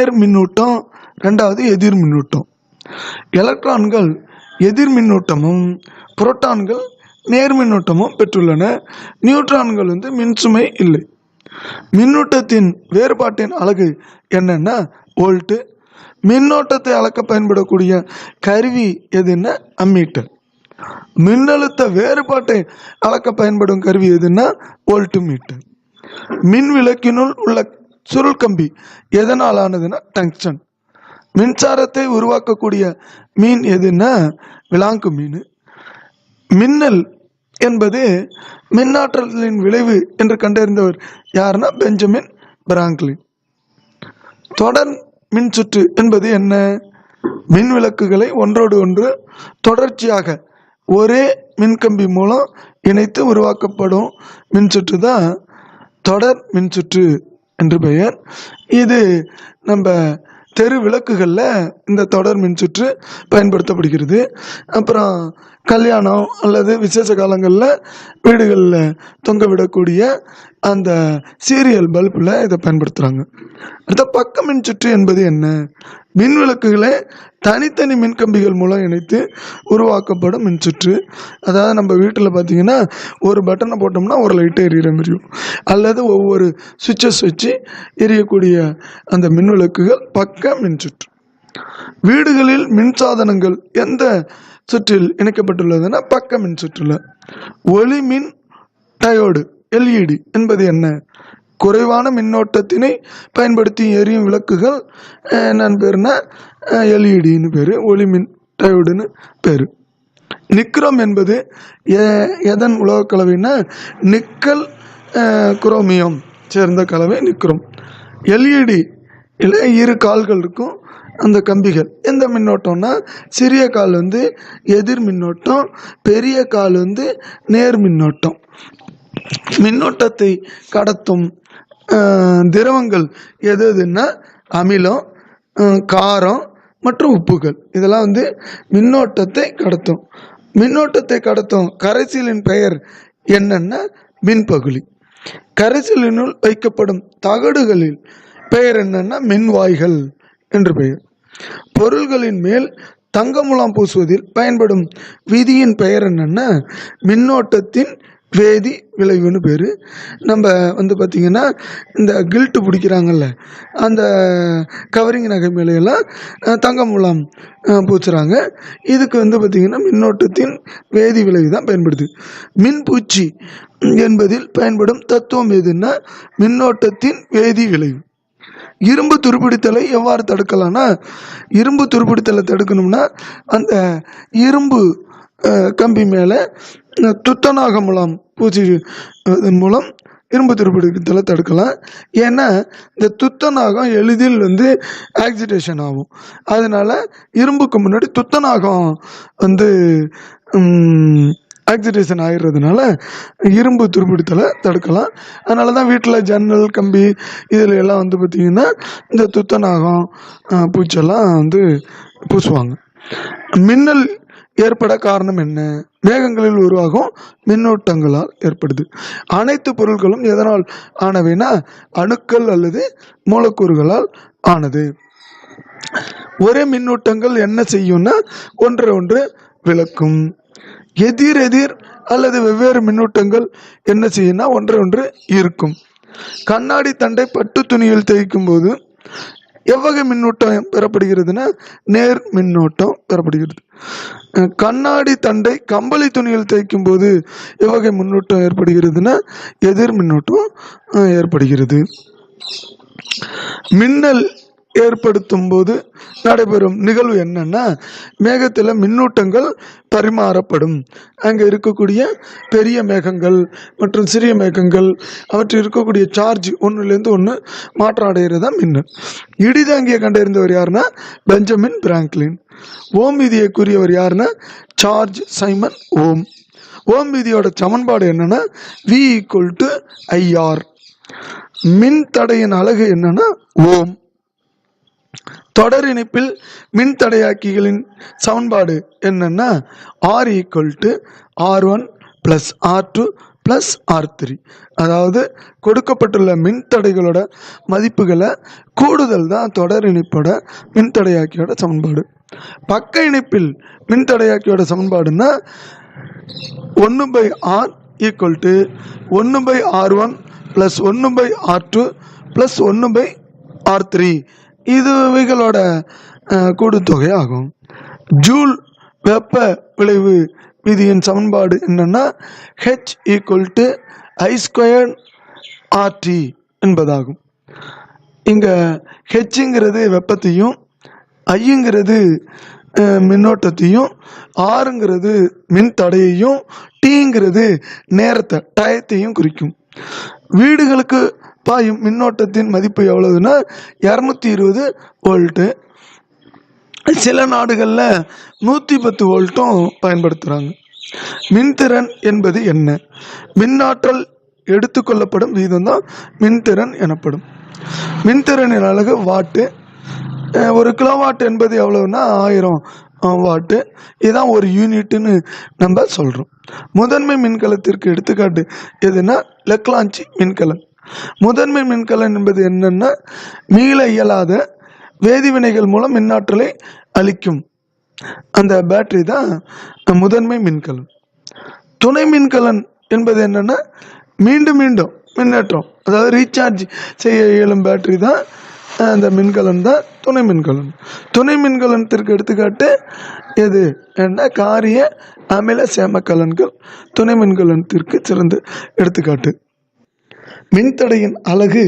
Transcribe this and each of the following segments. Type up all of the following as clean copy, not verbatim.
நேர் மின்னூட்டம், ரெண்டாவது எதிர் மின்னூட்டம். எலக்ட்ரான்கள் எதிர் மின்னூட்டமும் புரோட்டான்கள் நேர் மின்னூட்டமும் பெற்றுள்ளன. நியூட்ரான்கள் மின்சுமை இல்லை. மின்னூட்டத்தின் வேறுபாட்டின் அலகு என்னன்னா வோல்ட்டு. மின்னோட்டத்தை அளக்க பயன்படக்கூடிய கருவி எதுன்னா அம்மீட்டர். மின்னழுத்த வேறுபாட்டை அளக்க பயன்படும் கருவி எதுன்னா வோல்ட் மீட்டர். மின் விளக்கினுள் உள்ள சுருள் கம்பி எதனால் ஆனதுன்னா டங்ஸ்டன். மின்சாரத்தை உருவாக்கக்கூடிய மீன் எதுன்னா விலாங்கு மீன். மின்னல் என்பது மின்னாற்றலின் விளைவு என்று கண்டறிந்தவர் யாருன்னா பெஞ்சமின் பிராங்க்லின். தொடர் மின்சுற்று என்பது என்ன? மின் விளக்குகளை ஒன்றோடு ஒன்று தொடர்ச்சியாக ஒரே மின்கம்பி மூலம் இணைத்து உருவாக்கப்படும் மின்சுற்று தான் தொடர் மின்சுற்று என்று பெயர். இது நம்ம தெரு விளக்குகளில் இந்த தொடர் மின்சுற்று பயன்படுத்தப்படுகிறது. அப்புறம் கல்யாணம் அல்லது விசேஷ காலங்களில் வீடுகளில் தொங்க விடக்கூடிய அந்த சீரியல் பல்பில் இதை பயன்படுத்துகிறாங்க. அடுத்த பக்க மின்சுற்று என்பது என்ன? மின் விளக்குகளை தனித்தனி மின்கம்பிகள் மூலம் இணைத்து உருவாக்கப்படும் மின்சுற்று. அதாவது நம்ம வீட்டில் பார்த்தீங்கன்னா ஒரு பட்டனை போட்டோம்னா ஒரு லைட்டை எரியிற மாதிரியும், அல்லது ஒவ்வொரு சுவிட்சஸ் வச்சு எரியக்கூடிய அந்த மின் விளக்குகள் பக்க மின்சுற்று. வீடுகளில் மின்சாதனங்கள் எந்த சுற்றில் இணைக்கப்பட்டுள்ளதுன்னா பக்க மின்சுற்றுல. ஒளி மின் டயோடு எல்இடி என்பது என்ன? குறைவான மின்னோட்டத்தினை பயன்படுத்தி எரியும் விளக்குகள் என்னன்னு பேருன்னா எல்இடின்னு பேர், ஒளி மின் டயோடுன்னு பேர். நிக்ரோம் என்பது எதன் உலோக கலவைன்னா நிக்கல் குரோமியம் சேர்ந்த கலவை நிக்ரோம். எல்இடி இல்லை இரு கால்கள் இருக்கும் அந்த கம்பிகள். எந்த மின்னோட்டம்னா சிறிய கால் எதிர் மின்னோட்டம், பெரிய கால் நேர் மின்னோட்டம். மின்னோட்டத்தை கடத்தும் திரவங்கள் எதுன்னா அமிலம், காரம் மற்றும் உப்புகள். இதெல்லாம் மின்னோட்டத்தை கடத்தும். மின்னோட்டத்தை கடத்தும் கரைசலின் பெயர் என்னன்னா மின்பகுளி. கரைசலினுள் வைக்கப்படும் தகடுகளில் பெயர் என்னன்னா மின்வாய்கள் என்று பெயர். பொருள்களின் மேல் தங்க முலாம் பூசுவதில் பயன்படும் விதியின் பெயர் என்னன்னா மின்னோட்டத்தின் வேதி விளைவுன்னு பேர். நம்ம பார்த்திங்கன்னா இந்த கில்ட்டு பிடிக்கிறாங்கல்ல, அந்த கவரிங் நகை மேலையெல்லாம் தங்க முலாம் பூச்சுறாங்க. இதுக்கு பார்த்திங்கன்னா மின்னோட்டத்தின் வேதி விளைவு தான் பயன்படுது. மின்பூச்சி என்பதில் பயன்படும் தத்துவம் எதுன்னா மின்னோட்டத்தின் வேதி விளைவு. இரும்பு துருப்பிடித்தலை எவ்வாறு தடுக்கலாம்னா, இரும்பு துருப்பிடித்தலை தடுக்கணும்னா அந்த இரும்பு கம்பி மேலே துத்தநாக முலாம் பூச்சின் மூலம் இரும்பு துருப்பிடித்தலை தடுக்கலாம். ஏன்னா இந்த துத்தநாகம் எளிதில் ஆக்சிடேஷன் ஆகும். அதனால இரும்புக்கு முன்னாடி துத்தநாகம் ஆக்சிடேஷன் ஆகிடுறதுனால இரும்பு துருப்பிடித்தலை தடுக்கலாம். அதனால தான் வீட்டில் ஜன்னல் கம்பி இதில் எல்லாம் பார்த்திங்கன்னா இந்த துத்தநாகம் பூச்செல்லாம் பூசுவாங்க. மின்னல் ஏற்பட காரணம் என்ன? மேகங்களில் உருவாகும் மின்னூட்டங்களால் ஏற்படுது. அனைத்து பொருட்களும் எதனால் ஆனவைனா அணுக்கள் அல்லது மூலக்கூறுகளால் ஆனது. ஒரே மின்னூட்டங்கள் என்ன செய்யும்னா ஒன்றை ஒன்று விளக்கும். எதிர் எதிர் அல்லது வெவ்வேறு மின்னூட்டங்கள் என்ன செய்யும்னா ஒன்றை ஒன்று இருக்கும். கண்ணாடி தண்டை பட்டு துணியில் தேய்க்கும் போது எவ்வகை மின்னூட்டம் பெறப்படுகிறதுனா நேர் மின்னோட்டம் பெறப்படுகிறது. கண்ணாடி தண்டை கம்பளி துணியில் தேய்க்கும் போது எவ்வகை மின்னூட்டம் ஏற்படுகிறதுனா எதிர் மின்னூட்டம் ஏற்படுகிறது. மின்னல் ஏற்படுத்தும் போது நடைபெறும் நிகழ்வு என்னன்னா மேகத்தில் மின்னூட்டங்கள் பரிமாறப்படும். அங்கே இருக்கக்கூடிய பெரிய மேகங்கள் மற்றும் சிறிய மேகங்கள் அவற்றில் இருக்கக்கூடிய சார்ஜ் ஒன்றுலேருந்து ஒன்று மாற்றம் அடைகிறது தான் மின்னல். இடிதாங்கியை கண்டறிந்தவர் யாருன்னா பெஞ்சமின் பிராங்க்லின். ஓம் விதியை கூறியவர் யாருன்னா சார்ஜ் சைமன் ஓம். ஓம் விதியோட சமன்பாடு என்னன்னா V = IR. மின் தடையின் அலகு என்னன்னா ஓம். தொடர் இணைப்பில் மின்தடையாக்கிகளின் சமன்பாடு என்னன்னா R = R1 + R2 + R3. அதாவது கொடுக்கப்பட்டுள்ள மின்தடைகளோட மதிப்புகளை கூடுதல் தான் தொடர் இணைப்போட மின்தடையாக்கியோட சமன்பாடு. பக்க இணைப்பில் மின்தடையாக்கியோட சமன்பாடுன்னா 1/R = 1/R1 + 1/R2 + 1/R3. இதுவைகளோட கூடுதொகை ஆகும். ஜூல் வெப்ப விளைவு விதியின் சமன்பாடு என்னன்னா H = I²RT என்பதாகும். இங்க Hங்கிறது வெப்பத்தையும், Iங்கிறது மின்னோட்டத்தையும், Rங்கிறது மின் தடையையும், Tங்கிறது நேரத்தை டயத்தையும் குறிக்கும். வீடுகளுக்கு பாயும் மின்னோட்டத்தின் மதிப்பு எவ்வளவுன்னா 220 வோல்ட்டு. சில நாடுகளில் 110 வோல்ட்டும் பயன்படுத்துகிறாங்க. மின்திறன் என்பது என்ன? மின்னாற்றல் எடுத்துக்கொள்ளப்படும் வீதம் தான் மின்திறன் எனப்படும். மின்திறனின் அலகு வாட்டு. 1 கிலோவாட் என்பது எவ்வளவுன்னா 1000 வாட்டு. இதுதான் ஒரு யூனிட்னு நம்ம சொல்கிறோம். முதன்மை மின்கலத்திற்கு எடுத்துக்காட்டு எதுனா லெக்லாஞ்சி மின்கலன். முதன்மை மின்கலன் என்பது என்னன்னா மீள இயலாத வேதிவினைகள் மூலம் மின்னாற்றலை அளிக்கும் அந்த பேட்டரி தான் முதன்மை மின்கலன். துணை மின்கலன் என்பது என்னன்னா மீண்டும் மீண்டும் மின்னேற்றம், அதாவது ரீசார்ஜ் செய்ய இயலும் பேட்டரி தான் அந்த மின்கலன் தான் துணை மின்கலன். துணை மின்கலனத்திற்கு எடுத்துக்காட்டு எது என்ன காரிய அமில சேமக்கலன்கள் துணை மின்கலனத்திற்கு சிறந்த எடுத்துக்காட்டு. மின்தடையின் அலகு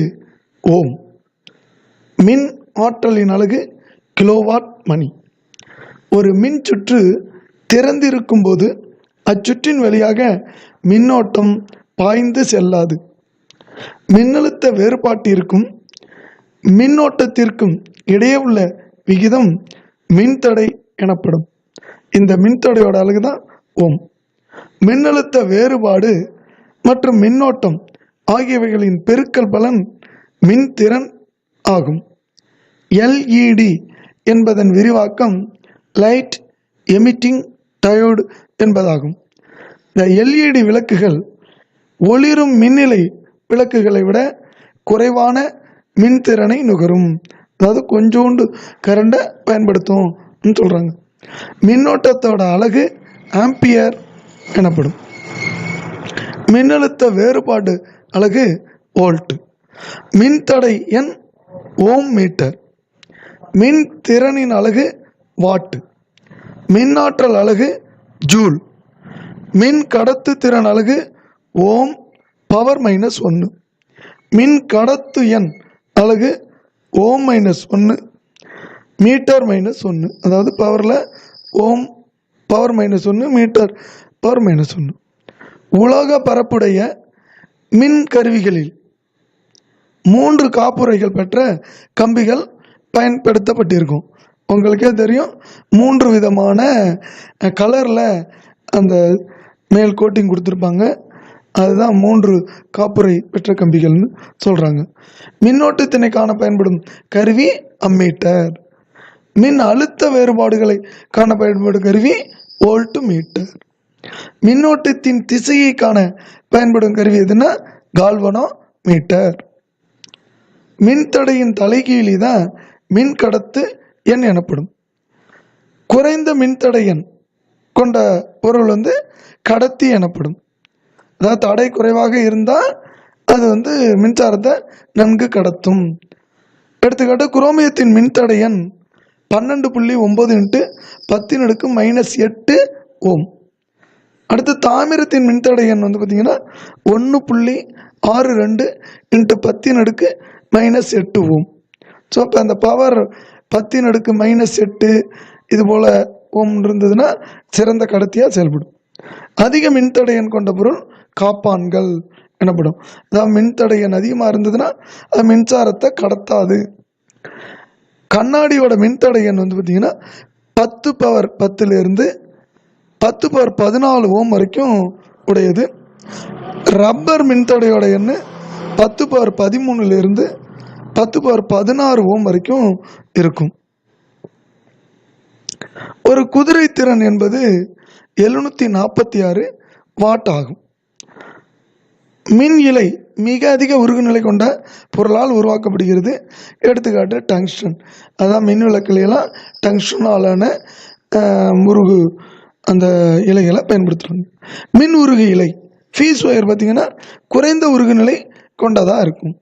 ஓம். மின் ஆற்றலின் அலகு கிலோவாட் மணி. ஒரு மின் சுற்று திறந்திருக்கும் போது அச்சுற்றின் வழியாக மின்னோட்டம் பாய்ந்து செல்லாது. மின்னழுத்த வேறுபாட்டிற்கும் மின்னோட்டத்திற்கும் இடையே உள்ள விகிதம் மின்தடை எனப்படும். இந்த மின்தடையோட அலகு தான் ஓம். மின்னழுத்த வேறுபாடு மற்றும் மின்னோட்டம் ஆகியவைகளின் பெருக்கல் பலன் மின்திறன் ஆகும். LED என்பதன் விரிவாக்கம் லைட் எமிட்டிங் டயோடு என்பதாகும். இந்த LED விளக்குகள் ஒளிரும் மின்னிலை விளக்குகளை விட குறைவான மின்திறனை நுகரும். அதாவது கொஞ்சோண்டு கரண்டை பயன்படுத்தும் சொல்கிறாங்க. மின்னோட்டத்தோட அலகு ஆம்பியர் எனப்படும். மின்னழுத்த வேறுபாடு அலகு வோல்ட். மின்தடை எண் ஓம் மீட்டர். மின் திறனின் அலகு வாட். மின்னாற்றல் அலகு ஜூல். மின் கடத்து திறன் அலகு ஓம் பவர் -1. மின் கடத்து எண் அலகு ஓம் -1 மீட்டர் -1. அதாவது பவரில் ஓம் பவர் -1 மீட்டர் பவர் -1. உலோக பரப்புடைய மின் கருவிகளில் 3 காப்புரைகள் பெற்ற கம்பிகள் பயன்படுத்தப்பட்டிருக்கும். உங்களுக்கே தெரியும், 3 விதமான கலரில் அந்த மேல் கோட்டிங் கொடுத்துருப்பாங்க. அதுதான் 3 காப்புரை பெற்ற கம்பிகள்னு சொல்கிறாங்க. மின்னோட்டத்தினை காண பயன்படும் கருவி அம்மீட்டர். மின் அழுத்த வேறுபாடுகளை காண பயன்படும் கருவி வோல்ட் மீட்டர். மின்னோட்டத்தின் திசையை காண பயன்படும் கருவி எதுனா கால்வனோ மீட்டர். மின்தடையின் தலைகீழி தான் மின் கடத்து எண் எனப்படும். குறைந்த மின்தடை எண் கொண்ட பொருள் கடத்தி எனப்படும். அதாவது தடை குறைவாக இருந்தால் அது மின்சாரத்தை நன்கு கடத்தும். எடுத்துக்காட்டு குரோமியத்தின் மின்தடையன் 12.9 × 10⁻⁻8 ஓம். அடுத்து தாமிரத்தின் மின்தடையன் வந்து பார்த்திங்கன்னா 1.62 × 10⁻⁻8 ஓம். ஸோ அப்போ அந்த பவர் 10⁻⁻8 இது போல் ஓம் இருந்ததுன்னா சிறந்த கடத்தியாக செயல்படும். அதிக மின்தடையன் கொண்ட பொருள் காப்பான்கள் எனப்படும். அதாவது மின்தடையன் அதிகமாக இருந்ததுன்னா அது மின்சாரத்தை கடத்தாது. கண்ணாடியோட மின்தடையன் வந்து பார்த்திங்கன்னா 10⁻10 10⁻14 ஓம் வரைக்கும் உடையது. ரப்பர் மின்தடையோட எண் 10⁻13 10⁻16 ஓம் வரைக்கும் இருக்கும். ஒரு குதிரை திறன் என்பது 746 வாட் ஆகும். மின் இலை மிக அதிக உருகுநிலை கொண்ட பொருளால் உருவாக்கப்படுகிறது. எடுத்துக்காட்டு டங்ஸ்டன். அதான் மின் விளக்குலாம் டங்ஸ்டனாலான உருகு அந்த இலைகளை பயன்படுத்துகிறாங்க. மின் உருகு இலை ஃபீஸ் ஒயர் பார்த்திங்கன்னா குறைந்த உருகுநிலை கொண்டதாக இருக்கும்.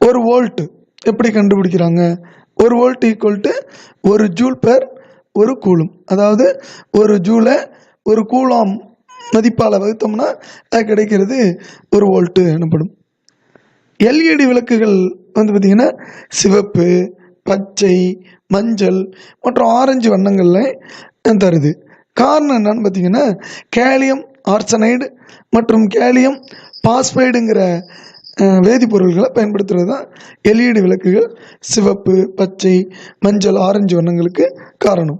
1 வோல்ட் எப்படி கண்டுபிடிக்கிறாங்க? 1 வோல்ட் = 1 ஜூல் பெர் 1 கூலும். அதாவது 1 ஜூலை 1 கூலாம் மதிப்பால் வகுத்தோம்னா அது கிடைக்கிறது 1 வோல்ட்டு எனப்படும். எல்இடி விளக்குகள் வந்து பார்த்திங்கன்னா சிவப்பு, பச்சை, மஞ்சள் மற்றும் ஆரஞ்சு வண்ணங்களில் தருது. காரணம் என்னன்னு பார்த்திங்கன்னா கேலியம் ஆர்சனைடு மற்றும் கேலியம் பாஸ்பைடுங்கிற வேதிப்பொருள்களை பயன்படுத்துகிறது தான் எல்இடி விளக்குகள் சிவப்பு, பச்சை, மஞ்சள், ஆரஞ்சு வண்ணங்களுக்கு காரணம்.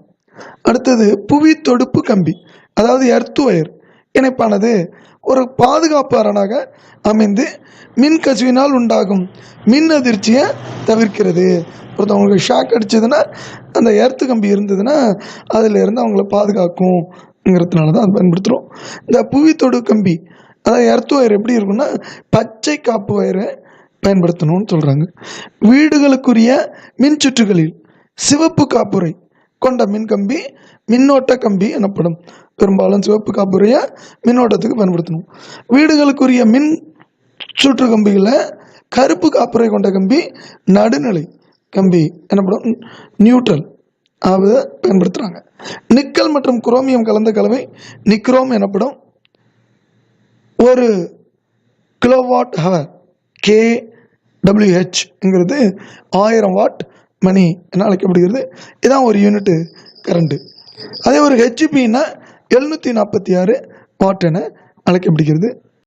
அடுத்தது புவி தொடுப்பு கம்பி, அதாவது எர்த் ஒயர் இணைப்பானது ஒரு பாதுகாப்பு அரணாக அமைந்து மின் கசிவினால் உண்டாகும் மின் அதிர்ச்சியை தவிர்க்கிறது. ஒருத்தவங்களுக்கு ஷாக் அடிச்சதுன்னா அந்த எர்த்து கம்பி இருந்ததுன்னா அதில் இருந்து அவங்கள பாதுகாக்கும்ங்கிறதுனால தான் அது பயன்படுத்துகிறோம். இந்த புவி தொடு கம்பி, அதாவது எர்த் ஒயர் எப்படி இருக்குன்னா பச்சை காப்பு ஒயரை பயன்படுத்தணும்னு சொல்கிறாங்க. வீடுகளுக்குரிய மின் சுற்றுகளில் சிவப்பு காப்புரை கொண்ட மின்கம்பி மின்னோட்ட கம்பி எனப்படும். பெரும்பாலும் சிவப்பு காப்புரையை மின்னோட்டத்துக்கு பயன்படுத்தணும். வீடுகளுக்குரிய மின் சுற்று கம்பிகளில் கருப்பு காப்புரை கொண்ட கம்பி நடுநிலை கம்பி எனப்படும், நியூட்ரல் அதை பயன்படுத்துகிறாங்க. நிக்கல் மற்றும் குரோமியம் கலந்த கலவை நிக்ரோம் எனப்படும். 1 கிலோவாட் ஹவர் kWh (1000 வாட் மணி) என அழைக்கப்படுகிறது. இதுதான் ஒரு யூனிட் கரண்ட்டு. அதே ஒரு ஹெச்பின்னா 746 வாட் என அழைக்கப்படுகிறது.